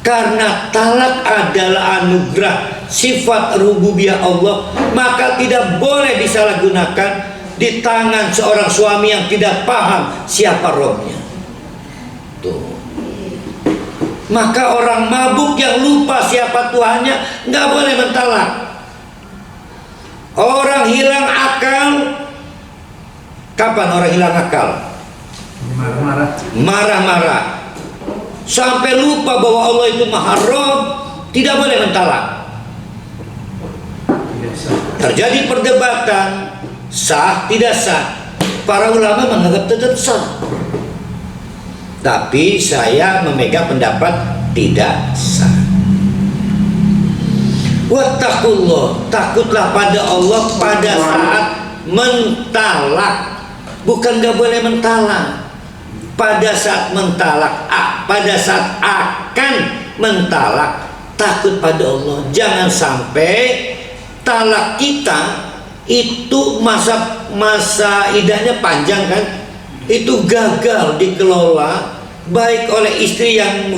Karena talak adalah anugerah sifat rububiyah Allah, maka tidak boleh disalahgunakan di tangan seorang suami yang tidak paham siapa Rabbnya. Tuh. Maka orang mabuk yang lupa siapa Tuhannya nggak boleh mentalak. Orang hilang akal Kapan orang hilang akal? Marah-marah. Marah-marah. Sampai lupa bahwa Allah itu Maha Rabb, tidak boleh mentalak. Biasa. Terjadi perdebatan, sah tidak sah. Para ulama menganggap tetap sah. Tapi saya memegang pendapat tidak sah. Wattaqullah, takutlah pada Allah pada saat mentalak. Bukan gak boleh mentalak. Pada saat mentalak, pada saat akan mentalak, takut pada Allah. Jangan sampai talak kita itu masa idahnya panjang kan, itu gagal dikelola baik oleh istri yang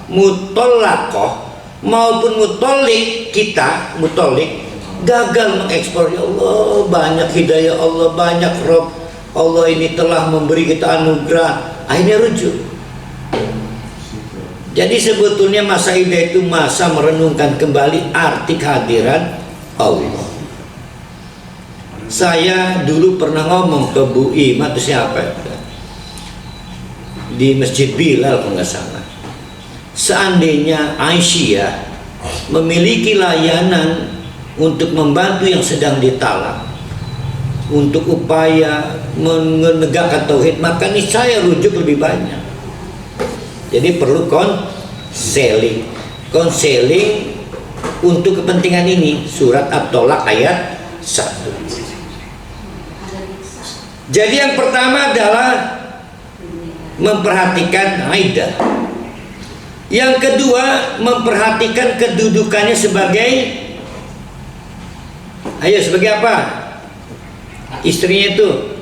mutolakoh maupun mutolik. Kita mutolik gagal mengekspor. Ya Allah, banyak hidayah Allah, banyak Rob Allah ini telah memberi kita anugerah, akhirnya rujuk. Jadi sebetulnya masa idah itu masa merenungkan kembali arti kehadiran Allah. Saya dulu pernah ngomong ke Bu Ima, itu siapa itu? Di Masjid Bilal kalau nggak salah. Seandainya Aisyah memiliki layanan untuk membantu yang sedang ditalak, untuk upaya menegakkan tauhid, maka niscaya rujuk lebih banyak. Jadi perlu konseling untuk kepentingan ini. Surat At-Tolak ayat 1. Jadi yang pertama adalah memperhatikan iddah. Yang kedua, memperhatikan kedudukannya sebagai, sebagai apa? Istrinya itu.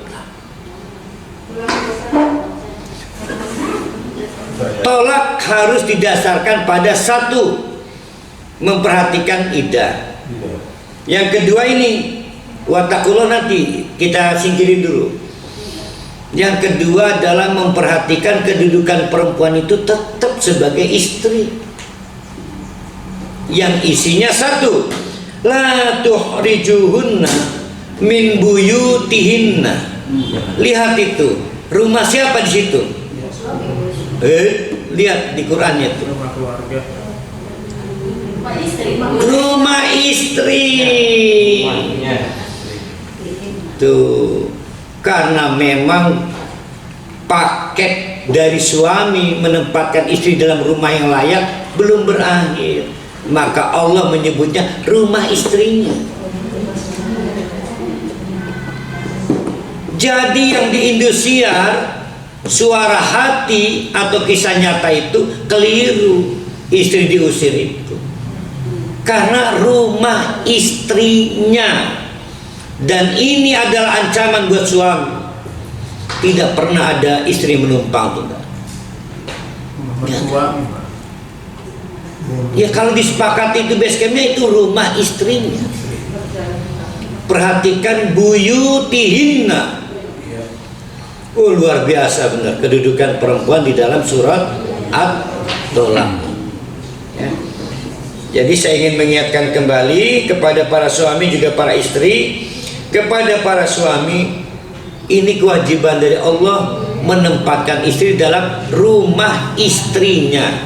Tolak harus didasarkan pada satu, memperhatikan iddah. Yang kedua ini, wattaqullah, nanti kita singkirin dulu. Yang kedua adalah memperhatikan kedudukan perempuan itu tetap sebagai istri, yang isinya satu, la tuhrijuhunna min buyutihinna. Lihat itu, rumah siapa di situ? Lihat di Qurannya itu. Rumah keluarga. Rumah istri. Tuh, karena memang paket dari suami menempatkan istri dalam rumah yang layak belum berakhir, maka Allah menyebutnya rumah istrinya. Jadi yang di Indosiar, suara hati atau kisah nyata itu keliru. Istri diusir itu karena rumah istrinya. Dan ini adalah ancaman buat suami. Tidak pernah ada istri menumpang tuh. Suami. Ya kalau disepakati itu base campnya itu rumah istrinya. Perhatikan buyutihinna. Oh, luar biasa benar kedudukan perempuan di dalam surat At-Tolak. Ya. Jadi saya ingin mengingatkan kembali kepada para suami juga para istri. Kepada para suami, ini kewajiban dari Allah menempatkan istri dalam rumah istrinya.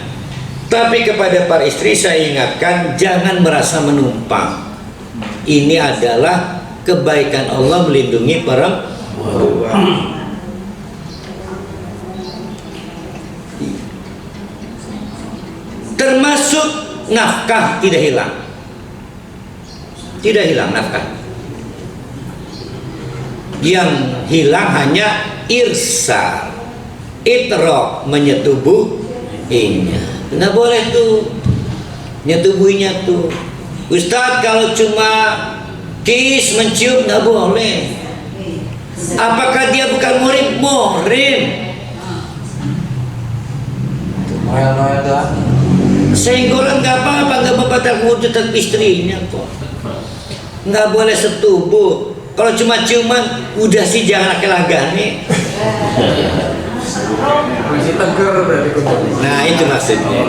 Tapi kepada para istri saya ingatkan, jangan merasa menumpang. Ini adalah kebaikan Allah melindungi perempuan. Termasuk nafkah tidak hilang. Tidak hilang nafkah. Yang hilang hanya irsal, itrok, menyetubuhinya. Nggak boleh tuh nyetubuhinya tuh. Ustadz, kalau cuma kis mencium nggak boleh. Apakah dia bukan murim? Murim. Noel doang. Senggolan nggak apa-apa, nggak membatalkan wudhu tetap istrinya kok. Nggak boleh setubuh. Kalau cuma ciuman, udah sih jangan lagi. Masih tegar dari kebun. Nah itu maksudnya.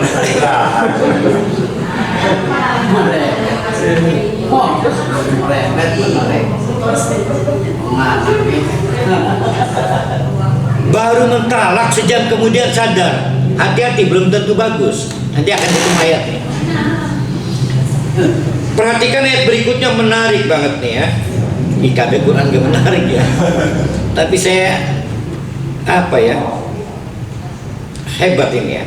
Baru mentalak sejam kemudian sadar, hati-hati belum tentu bagus, nanti akan ketemu ayatnya. Perhatikan ayat berikutnya, menarik banget nih ya. IKB Quran gak menarik ya, tapi saya hebat ini ya.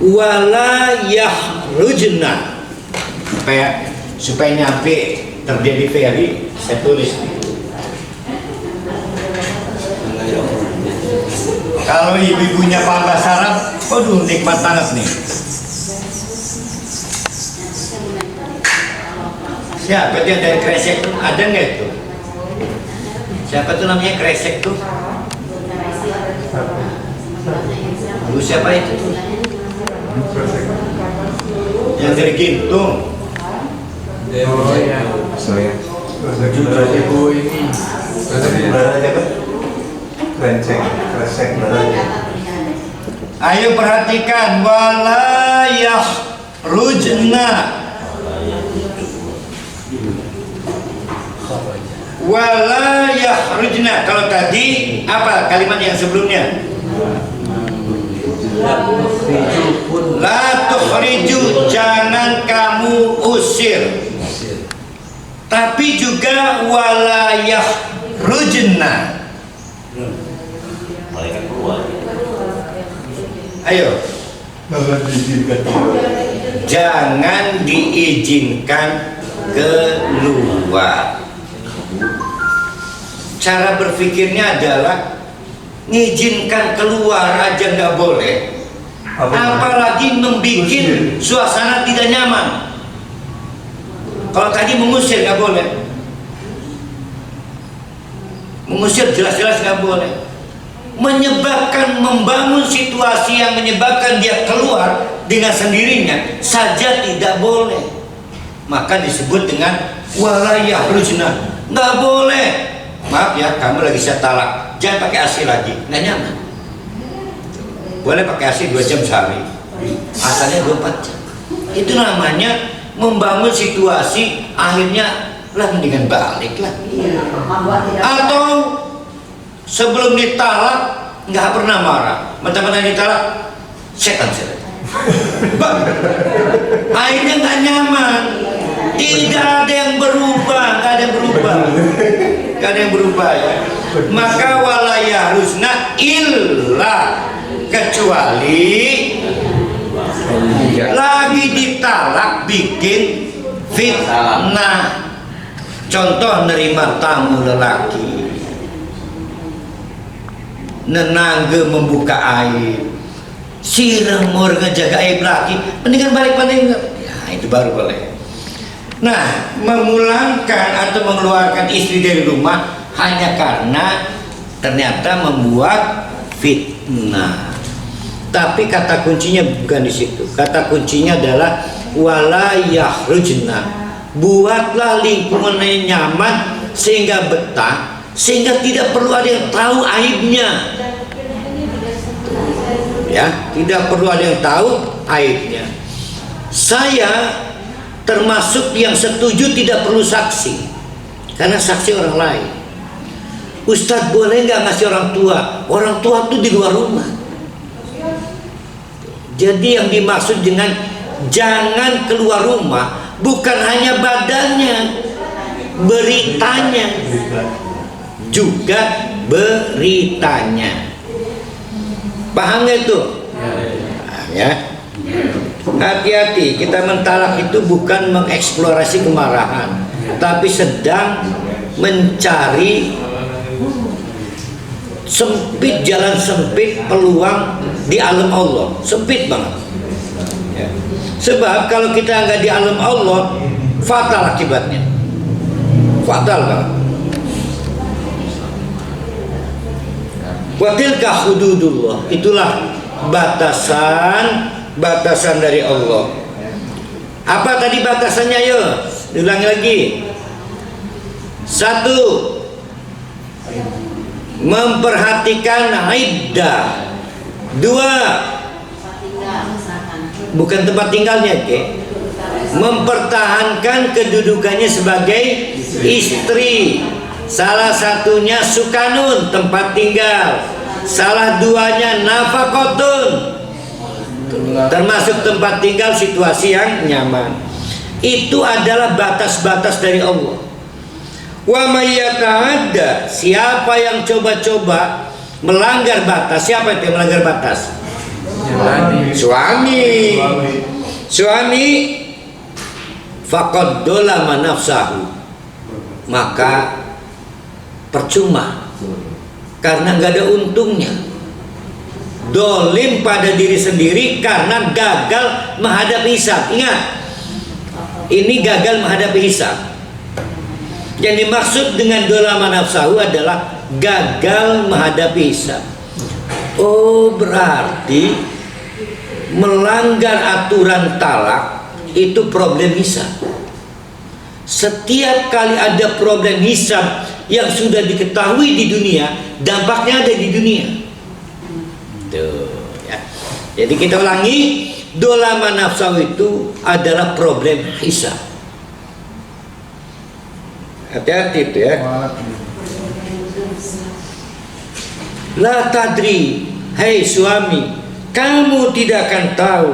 Wala yahrujna, supaya nyampe terjadi very, saya tulis nih. Kalau ibu-ibunya paham bahasa Arab, waduh nikmat banget nih. Siapa dia dari Kresek tuh? Ada nggak itu? Siapa tuh namanya Kresek tuh? Lu siapa itu tuh? Yang dari Gintung. Oh ya, saya. Ibu ini. Baraja kan? Kresek baraja. Ayo perhatikan, wala yahrujna. Wala yahrujna. Kalau tadi apa kalimat yang sebelumnya? La tukhriju, jangan kamu usir. Tapi juga wala yahrujna. Mereka keluar. Ayo. Jangan diizinkan keluar. Cara berpikirnya adalah ngizinkan keluar aja nggak boleh, apalagi membuat suasana tidak nyaman. Kalau tadi mengusir nggak boleh, mengusir jelas-jelas nggak boleh. Menyebabkan membangun situasi yang menyebabkan dia keluar dengan sendirinya saja tidak boleh. Maka disebut dengan wala yahrujna, nggak boleh. Maaf ya, kamu lagi saya talak, jangan pakai AC lagi, nggak nyaman. Boleh pakai AC 2 jam sehari, asalnya 24 jam. Itu namanya membangun situasi, akhirnya lah mendingan balik lah. Atau sebelum ditalak nggak pernah marah, mentang-mentang ditalak setan. Akhirnya nggak nyaman, tidak ada yang berubah, nggak ada yang berubah ya. Maka wala yahrujna illa, kecuali lagi ditalak bikin fitnah. Contoh, nerima tamu lelaki, nenangge membuka aib, sirem orang ngejaga aib laki, mendingan balik ya, itu baru boleh. Nah, memulangkan atau mengeluarkan istri dari rumah hanya karena ternyata membuat fitnah. Tapi kata kuncinya bukan di situ. Kata kuncinya adalah wala yahrujna. Buatlah lingkungan yang nyaman sehingga betah, sehingga tidak perlu ada yang tahu aibnya. Ya, tidak perlu ada yang tahu aibnya. Saya termasuk yang setuju tidak perlu saksi, karena saksi orang lain. Ustadz boleh nggak ngasih orang tua? Orang tua tuh di luar rumah. Jadi yang dimaksud dengan jangan keluar rumah bukan hanya badannya, beritanya juga beritanya. Paham nggak itu? Ya. Hati-hati, kita mentalak itu bukan mengeksplorasi kemarahan, tapi sedang mencari jalan sempit peluang di alam Allah, sempit banget ya. Sebab kalau kita nggak di alam Allah, fatal akibatnya, fatal banget. Wa tilka hududullah, itulah batasan dari Allah. Apa tadi batasannya? Yo, ulangi lagi. 1, memperhatikan iddah. 2, bukan tempat tinggalnya, mempertahankan kedudukannya sebagai istri. Salah satunya sukanun, tempat tinggal. Salah duanya nafakotun, termasuk tempat tinggal, situasi yang nyaman. Itu adalah batas-batas dari Allah. Wa may yata'adda, siapa yang coba-coba melanggar batas. Siapa itu yang melanggar batas? Suami. Suami faqad dolama nafsahu, maka percuma, karena nggak ada untungnya. Dolim pada diri sendiri karena gagal menghadapi hisab. Ingat, ini gagal menghadapi hisab. Yang dimaksud dengan dolama nafsahu adalah gagal menghadapi hisab. Oh, berarti melanggar aturan talak itu problem hisab. Setiap kali ada problem hisab yang sudah diketahui di dunia, dampaknya ada di dunia. Tuh, ya. Jadi kita ulangi, dolama nafsahu itu adalah problem hisab. Hati-hati itu ya. La tadri, hei suami, kamu tidak akan tahu.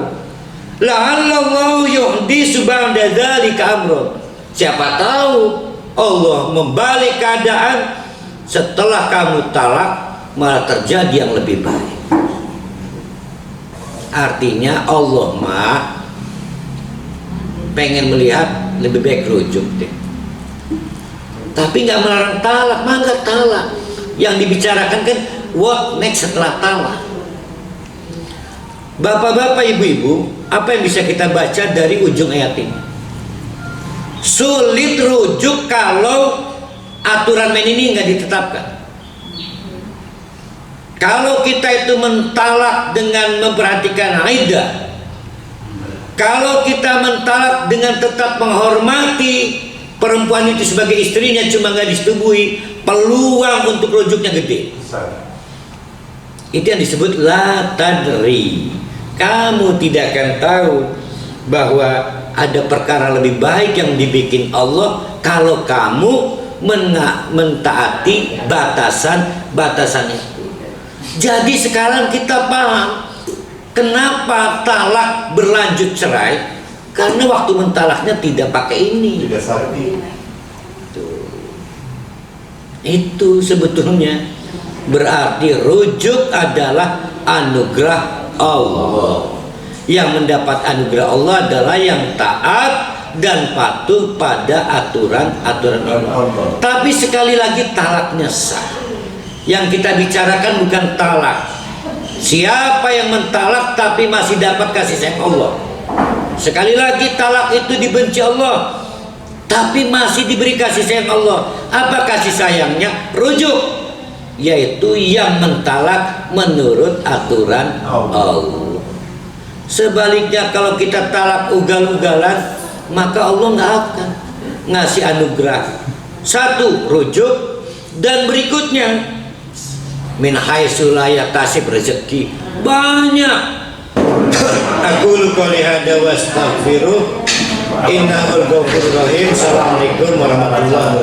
La'allallahu yuhdisu ba'da dzalika amrun. Siapa tahu Allah membalik keadaan setelah kamu talak, malah terjadi yang lebih baik. Artinya Allah mah pengen melihat lebih baik rujuk deh. Tapi nggak melarang talak, mangga talak. Yang dibicarakan kan what next setelah talak. Bapak-bapak, ibu-ibu, apa yang bisa kita baca dari ujung ayat ini? Sulit rujuk kalau aturan main ini nggak ditetapkan. Kalau kita itu mentalak dengan memperhatikan iddah, kalau kita mentalak dengan tetap menghormati perempuan itu sebagai istrinya, cuma nggak disetujui, peluang untuk rujuknya gede. Itu yang disebut la tadri. Kamu tidak akan tahu bahwa ada perkara lebih baik yang dibikin Allah kalau kamu mentaati batasan-batasan itu. Jadi sekarang kita paham kenapa talak berlanjut cerai, karena waktu mentalaknya tidak pakai ini. Tidak sakti. Itu sebetulnya berarti rujuk adalah anugerah Allah. Yang mendapat anugerah Allah adalah yang taat dan patuh pada aturan-aturan Allah. Tapi sekali lagi talaknya sah. Yang kita bicarakan bukan talak siapa yang mentalak tapi masih dapat kasih sayang Allah. Sekali lagi, talak itu dibenci Allah tapi masih diberi kasih sayang Allah. Apa kasih sayangnya? Rujuk, yaitu yang mentalak menurut aturan Allah. Sebaliknya, kalau kita talak ugal-ugalan, maka Allah nggak akan ngasih anugerah. Satu, rujuk, dan berikutnya min haitsu la yahtasib, rezeki banyak. Aku qouli hada wastaghfiruh, innahu ghafurur rahim. Assalamualaikum warahmatullahi wabarakatuh.